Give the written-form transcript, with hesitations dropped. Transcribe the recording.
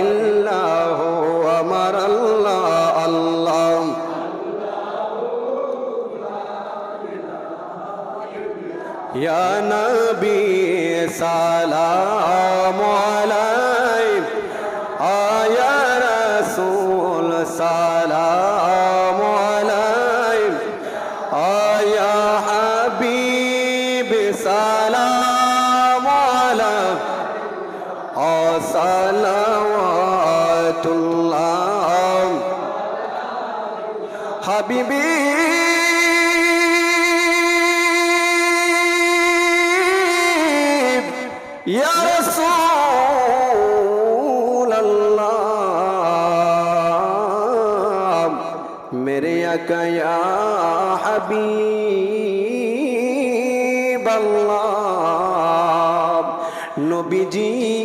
ইল্লাহু আমার আল্লাহ আল্লাহ ইয়া নবী সালামু আলাইকা ইয়া রাসূল সালামু আলাইকা ইয়া হাবিব সালামু আলাইকা সালাওয়াতুল্লাহ হাবিবি ইয়া রাসূলুল্লাহ মেরে আকা ইয়া হাবিবাল্লাহ নবীজি